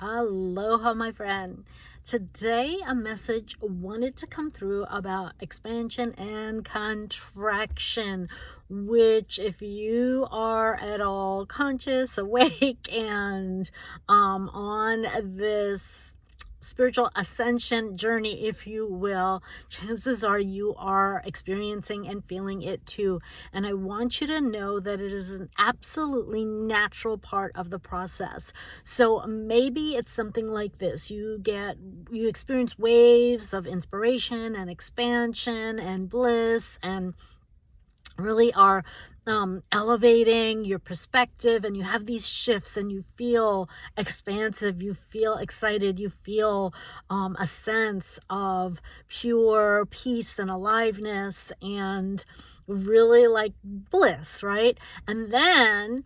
Aloha, my friend. Today, a message wanted to come through about expansion and contraction, which, if you are at all conscious, awake, and on this spiritual ascension journey, if you will, chances are you are experiencing and feeling it too. And I want you to know that it is an absolutely natural part of the process. So maybe it's something like this. You experience waves of inspiration and expansion and bliss, and really are elevating your perspective, and you have these shifts and you feel expansive, you feel excited, you feel a sense of pure peace and aliveness and really like bliss, right? And then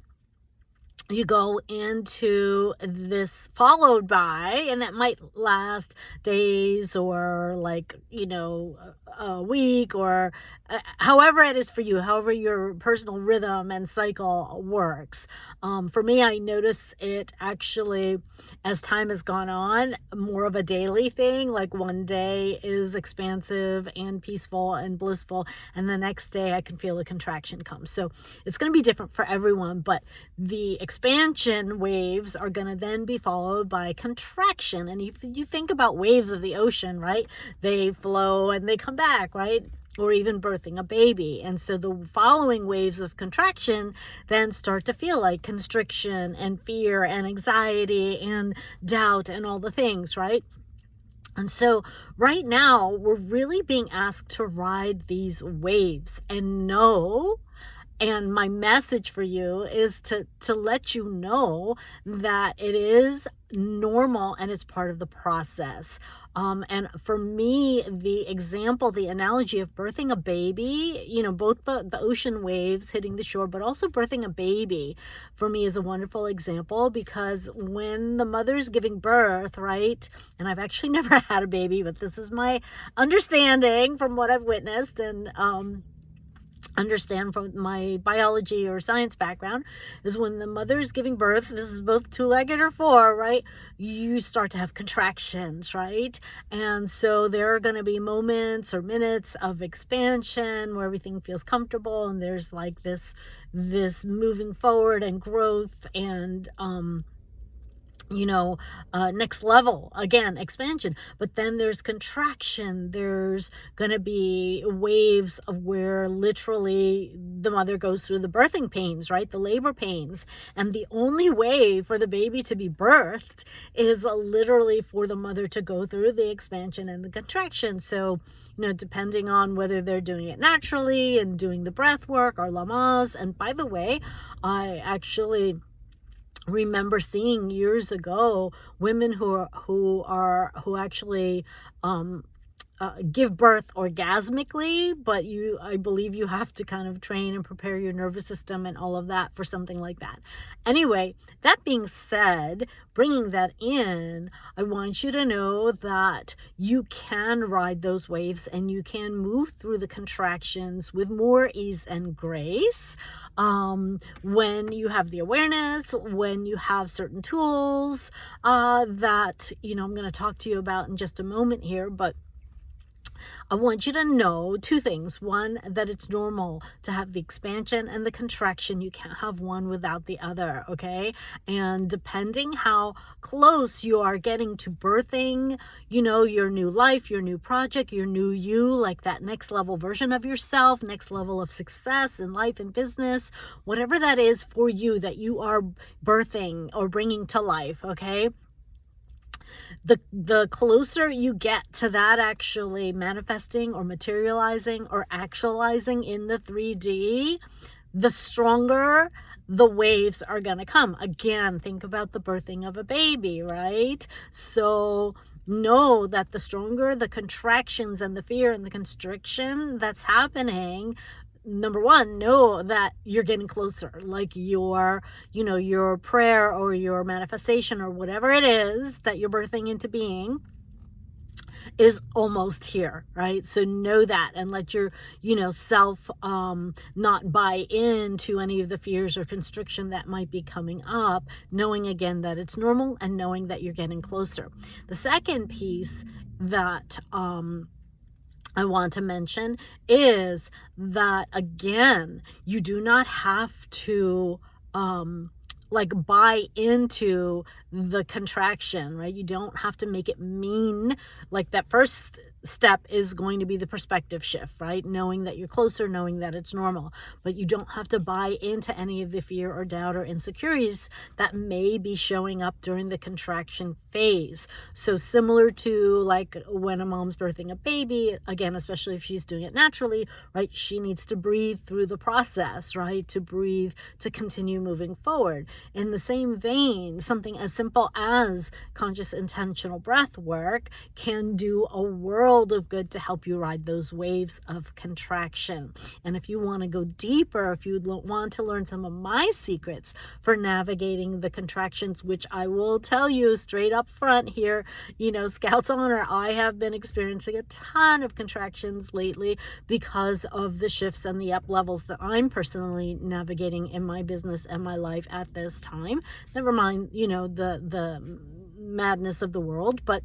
you go into this followed by, and that might last days or a week, or however it is for you, however your personal rhythm and cycle works. For me, I notice it actually as time has gone on, more of a daily thing. Like one day is expansive and peaceful and blissful, and the next day I can feel a contraction come. So it's going to be different for everyone, but the expansion waves are going to then be followed by contraction. And if you think about waves of the ocean, right, they flow and they come back, right? Or even birthing a baby. And so the following waves of contraction then start to feel like constriction and fear and anxiety and doubt and all the things, right? And so right now we're really being asked to ride these waves and know. And my message for you is to let you know that it is normal and it's part of the process. And for me, the example, the analogy of birthing a baby, both the ocean waves hitting the shore, but also birthing a baby, for me is a wonderful example, because when the mother's giving birth, right, and I've actually never had a baby, but this is my understanding from what I've witnessed and understand from my biology or science background, is when the mother is giving birth, this is both two-legged or four, right, you start to have contractions, right? And so there are going to be moments or minutes of expansion where everything feels comfortable, and there's like this moving forward and growth and next level, again, expansion. But then there's contraction. There's going to be waves of where literally the mother goes through the birthing pains, right? The labor pains. And the only way for the baby to be birthed is literally for the mother to go through the expansion and the contraction. So, depending on whether they're doing it naturally and doing the breath work or Lamaze. And by the way, I actually remember seeing years ago women who actually give birth orgasmically, but I believe you have to kind of train and prepare your nervous system and all of that for something like that. Anyway, that being said, bringing that in, I want you to know that you can ride those waves and you can move through the contractions with more ease and grace when you have the awareness, when you have certain tools that I'm going to talk to you about in just a moment here. But I want you to know two things. One, that it's normal to have the expansion and the contraction. You can't have one without the other, okay? And depending how close you are getting to birthing, your new life, your new project, your new you, like that next level version of yourself, next level of success in life and business, whatever that is for you that you are birthing or bringing to life, okay? The closer you get to that actually manifesting or materializing or actualizing in the 3D, the stronger the waves are going to come. Again, think about the birthing of a baby, right? So know that the stronger the contractions and the fear and the constriction that's happening, number one, know that you're getting closer, like your prayer or your manifestation or whatever it is that you're birthing into being is almost here, right? So know that, and let your, self not buy into any of the fears or constriction that might be coming up, knowing again that it's normal and knowing that you're getting closer. The second piece that I want to mention is that, again, you do not have to buy into the contraction, right? You don't have to make it mean. Like, that first step is going to be the perspective shift, right? Knowing that you're closer, knowing that it's normal, but you don't have to buy into any of the fear or doubt or insecurities that may be showing up during the contraction phase. So similar to like when a mom's birthing a baby, again, especially if she's doing it naturally, right? She needs to breathe through the process, right? To breathe, to continue moving forward. In the same vein, something as simple as conscious intentional breath work can do a world of good to help you ride those waves of contraction. And if you want to go deeper, if you want to learn some of my secrets for navigating the contractions, which I will tell you straight up front here, Scouts Honor, I have been experiencing a ton of contractions lately because of the shifts and the up levels that I'm personally navigating in my business and my life at this time. Never mind, the madness of the world, but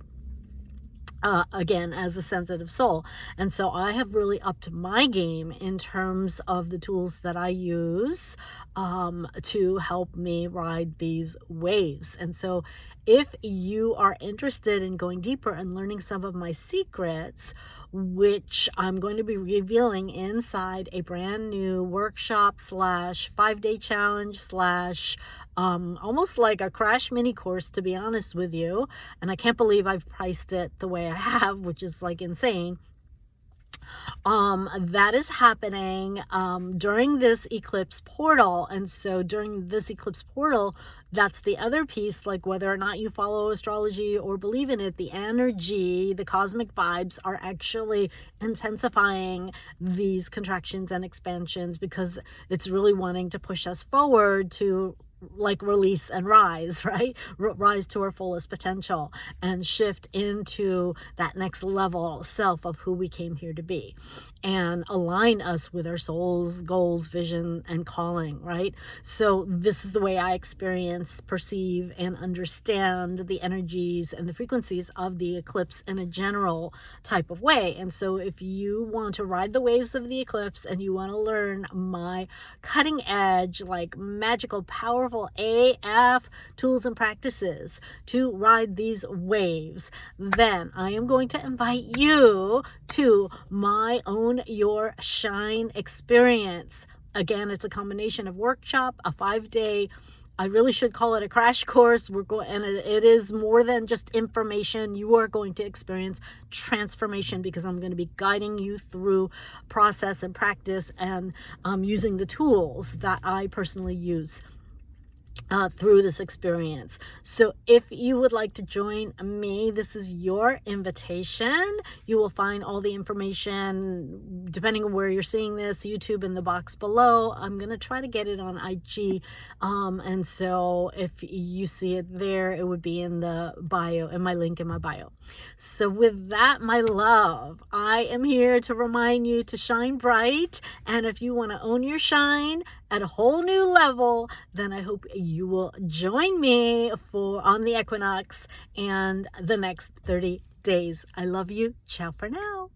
again, as a sensitive soul. And so I have really upped my game in terms of the tools that I use to help me ride these waves. And so if you are interested in going deeper and learning some of my secrets, which I'm going to be revealing inside a brand new workshop / 5-day challenge / almost like a crash mini course, to be honest with you. And I can't believe I've priced it the way I have, which is like insane. That is happening during this eclipse portal. And so during this eclipse portal, that's the other piece, like whether or not you follow astrology or believe in it, the energy, the cosmic vibes are actually intensifying these contractions and expansions because it's really wanting to push us forward to like release and rise, right? Rise to our fullest potential and shift into that next level self of who we came here to be and align us with our soul's goals, vision, and calling, right? So this is the way I experience, perceive, and understand the energies and the frequencies of the eclipse in a general type of way. And so if you want to ride the waves of the eclipse and you want to learn my cutting edge, like magical, powerful AF tools and practices to ride these waves, then I am going to invite you to my Own Your Shine experience. Again, it's a combination of workshop, a 5-day, I really should call it a crash course. And it is more than just information. You are going to experience transformation because I'm going to be guiding you through process and practice and using the tools that I personally use through this experience. So if you would like to join me, this is your invitation. You will find all the information depending on where you're seeing this, YouTube in the box below. I'm going to try to get it on IG. And so if you see it there, it would be in the bio, in my link in my bio. So with that, my love, I am here to remind you to shine bright. And if you want to own your shine at a whole new level, then I hope you will join me on the equinox and the next 30 days. I love you. Ciao for now.